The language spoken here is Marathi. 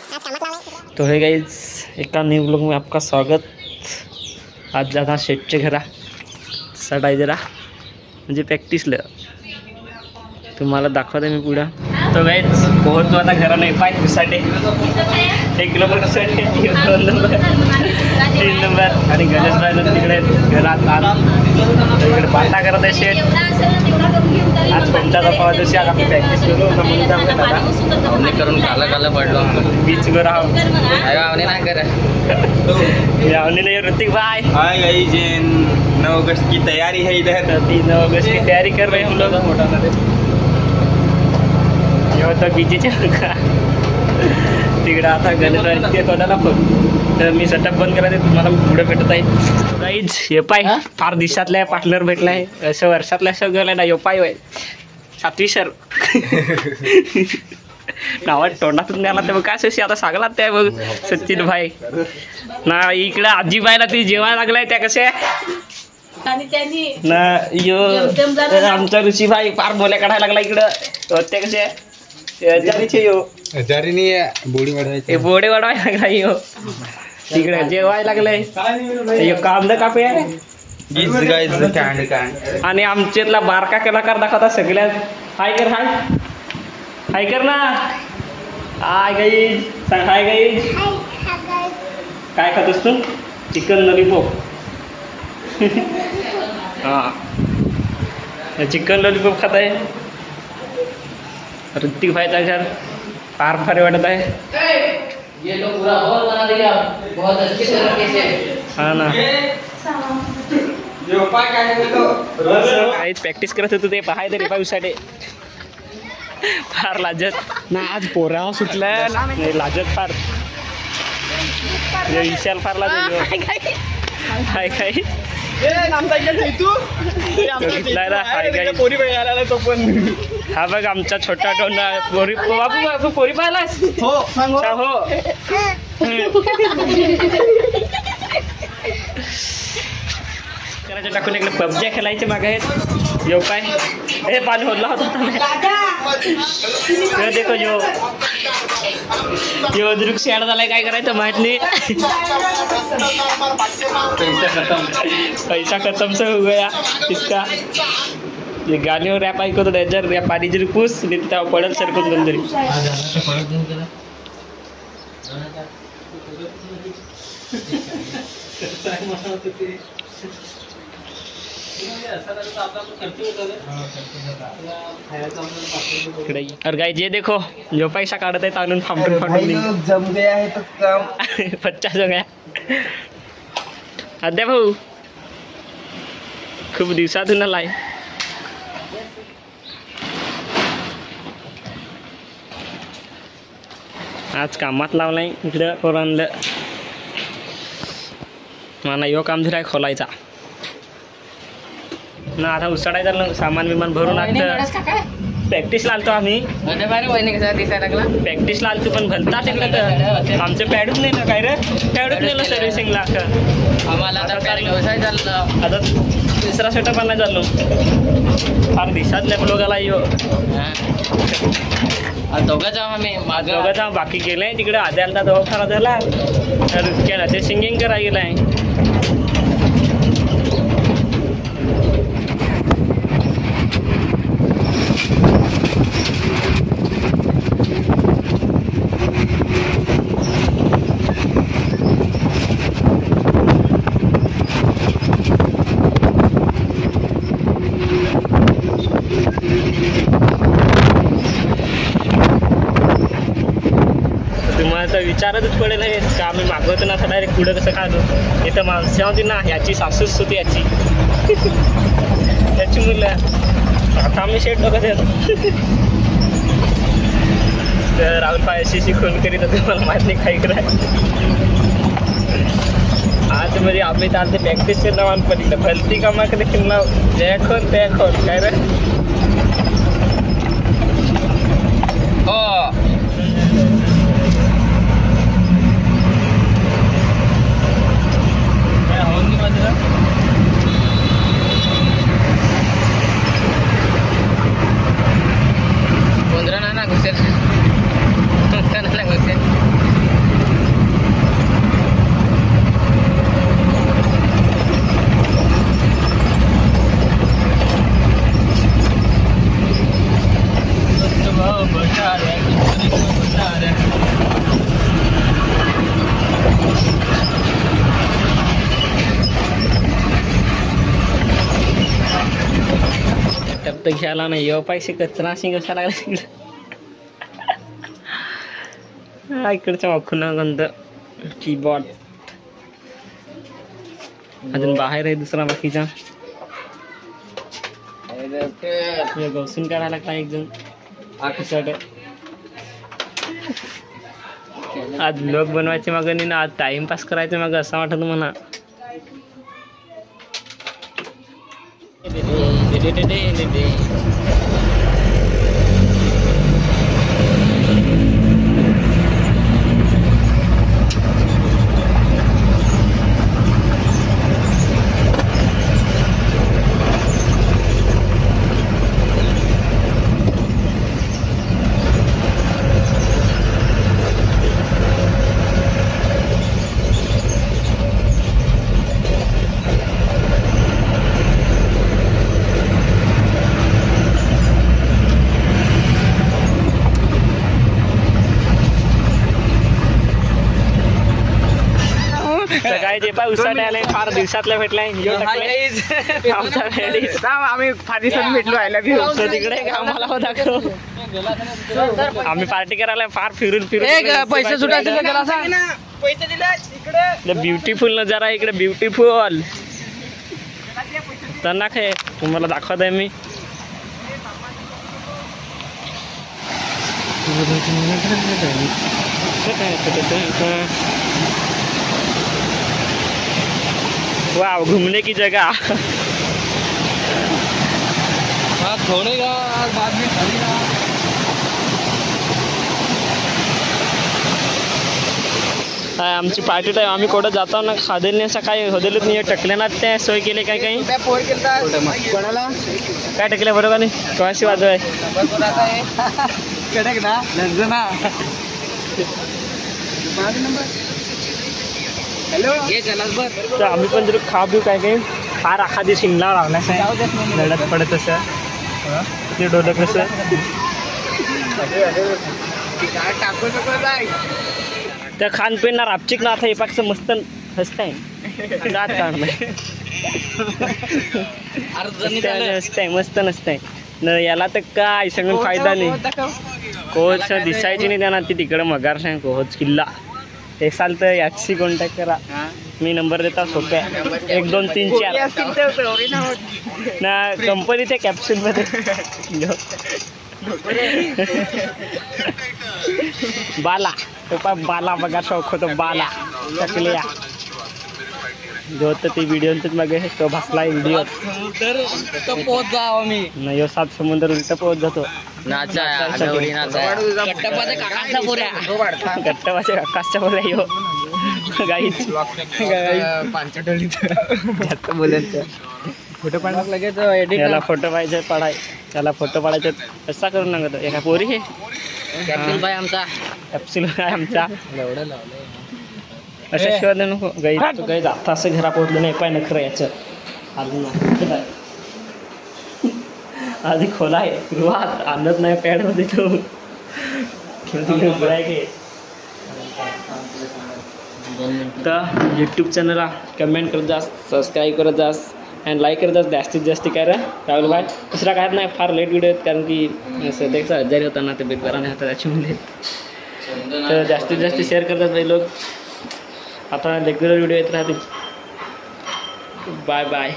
तो है गाइज एक न्यू ब्लॉग में आपका स्वागत। आज जाता शेटच्या घरा सटाय जरा म्हणजे प्रॅक्टिसला तुम्हाला दाखवते मी पुढं। तो गाइज पोहोचतो आता घरा नाही पाय दुसाठी 1 किलोमीटर साठी 2 नंबर 3 नंबर आणि गणेश भाई तिकडे घरात इकडे बाटा करत आहे शेट। आज कोणत्या दफा दिवशी आज आपण प्रॅक्टिस करू म्हणून करून काला काला पडलो बीच वर आहो आवने नाही करा आवने नहीं ऋतिक भाई। हाय गाइस 9 अगस्त की तैयारी है इधर 3 अगस्त की तैयारी कर रहे हैं हम लोग। ये तो बीजेचे तिकडे आता गणेश ते कोणाला फोन तर मी सेटअप बंद करायचे तुम्हाला पुढे भेटत आहे गाइज। हे पाय फार दिवसातला पार्टनर भेटलाय असं वर्षातला असं गेलाय ना यो पाय होय 7वी सर नावात तोंडातून द्यायला ते काय सशी आता सांगला त्या बघ सचिन भाई ना इकडे आजीबाईला ती जेवायला लागलाय त्या कसे ना यो आमचा ऋषी भाई फार बोल्या काढायला लागला इकडं ते कसे जारीचे यो जारीनी बोडी वाढवायची बोडे वाढवायला लागला यो तिकडे जेवायला लागलंय यो कांदा कापे आणि आमच्यातला बारका कलाकार दाखवता सगळ्यात हाय कर हाय कर ना हाय गाईज सांग हाय गाईज काय खातोस तू चिकन लॉलीपॉप हां चिकन लॉलीपॉप खात आहे ऋतिक भाईचा घर फार फार वाटत आहे ये लोग पूरा हॉल बना दिया बहुत अच्छी तरीके से। हाँ ना जो पाय काय करतो काहीच प्रॅक्टिस करत होतो ते पाहाय तरी पाऊसाठी फार लाजत ना आज पोराव सुटलं नाही लाजत फार विशाल फार लाजत काय काय हा बघ आमचा छोटा टोना पोरी बाबू बाबू पोरी पाहिलास हो हो करायचं टाकून इकडे पबजी खेळायचे मागे आहेत यो काय हे पाणी होडला होता देखो यो दृक्ष ऍड झालाय काय करायचं माहित नाही पैसा खत्म से हो गया इसका ये गाणीवर रॅप ऐकतो त्याच्यावर रॅप पाणी जरी पूस नाही त्या पडल सरकून कोण तरी और गाइस ये देखो जो पैसा काढत आहे ताणून फाटून फाटून जम गया है तो काम 50 हो गया अद्या भाऊ खूप दिवसातून आलाय आज कामात लावलाय इकडं करून आणलं मला यो काम दिलाय खोलायचा ना आता उसडायचं सामान विमान भरून आणतं प्रॅक्टिस लावतो आम्ही प्रॅक्टिस लावतो पण भलता तिकडे तर आमचं पॅडूच नाही ना काय रे पॅडूच नेलं सर्व्हिसिंगला आम्हाला आता व्यवसाय चालला आता तिसरा सेटअप नाही चाललो फार दिवसातल्या ब्लॉगाला यो दोघं जाऊ आम्ही दोघं जाऊ बाकी गेलंय तिकडे आद्याला दोघं खरा झाला तर केला ते सिंगिंग करायला गेलाय तुम्हाला विचारतच पडेल हे का आम्ही मागवतो ना तर डायरेक्ट पुढं कसं खातो इथं माणसं होती ना ह्याची सासूच होती याची त्याची मुलं आता आम्ही शेट बघत तर राहुल पायाशी शिकवून करीत होते मला माहीत नाही काही कराय आज म्हणजे आम्ही चालते प्रॅक्टिसचे नावान पण भलती कामाकडे किंवा त्या खोन काय रे हो घुसेल तर घ्यायला नाही यो पैसे कचरा अशी कशा लागला इकडं इकडच्या वाखुना गंध कीबोर्ड अजून बाहेर आहे दुसरा बाकीचा गवसून काढायला लागला एक जण आज ब्लॉग बनवायचे मग नाही ना आज टाइमपास करायचे मग असं वाटत म्हणा सकाळी जे पाय उसाट आले फार दिवसातल्या भेटलाय आमचा लेडीज आम्ही फार दिवसात भेटलो आहे तिकडे आम्हाला दाखव आम्ही पार्टी करायला फार फिरून पैसे सुटायचे का त्याला सांग पैसे दिले ब्युटिफुल नजारा इकडे ब्युटिफुल त्यांना काय तुम्हाला दाखवत आहे मी वाह घूमने की जगह छोड़ेगा बाद में खरीदा आमची पार्टी टाइम आम्ही कुठं जातो ना खादेल असं काय होदेलच नाही टकल्यानात त्या सोय केले काय काही कोणाला काय टकल्या बरोबर नाही कोणाशी वाजव आहे कडक ना लंजना हॅलो ये चलास बर तर आम्ही पण जर खा पिऊ काय काही फार आखा दिवस शिंगला लागला लढत पडत असं ते डोलं कसं टाकू नको जाय त्या खानपीन ना रापचिक ना आता हे पाकचं मस्त हसताय दात काढलाय हसताय मस्त नसताय न याला तर काय सगळं फायदा नाही कोच दिसायची नाही त्यांना ती तिकडं मगार सांग कोच किल्ला एक साल तर याची कॉन्टॅक्ट करा मी नंबर देता सोप्या 1 2 3 4 ना कंपनीच्या कॅप्सूलमध्ये बाला तो पा बाला बघा शौक होतो बाला टकल्या जो तर ती व्हिडिओ मग तो भसलाय व्हिडिओ पोहोच जाव मी नाही सात समुद्र उलट पोहोच जातो गट्टाबाच्या काकाच्या बोला यो गाईच जास्त बोलायचं फोटो पाडण्यात लगेच एडिट याला फोटो पाहिजे पडाय त्याला फोटो पाडायचे कसा करून नका एका पोरी हे कॅप्सूल बाय आमचा कॅप्सूल आहे आमचा अशा शिवाय नको गाई तू गाई आता असं घरा पोहोचलं नाही पाय नखरं याचं अजून आधी खोला आहे सुरुवात आणत नाही पॅडमध्ये तो आहे तर यूट्यूब चॅनलला कमेंट करत जा सबस्क्राईब करत जा अँड लाईक करत जा जास्तीत जास्त करा राहुल भाई दुसरा काय नाही फार लेट व्हिडिओ आहेत कारण की सध्याचा आजारी होताना तब्येत बरा नाही होता त्याच्यामध्ये तर जास्तीत जास्त शेअर करतात भाई लोक आता रेग्युलर व्हिडिओ येत राहतील बाय बाय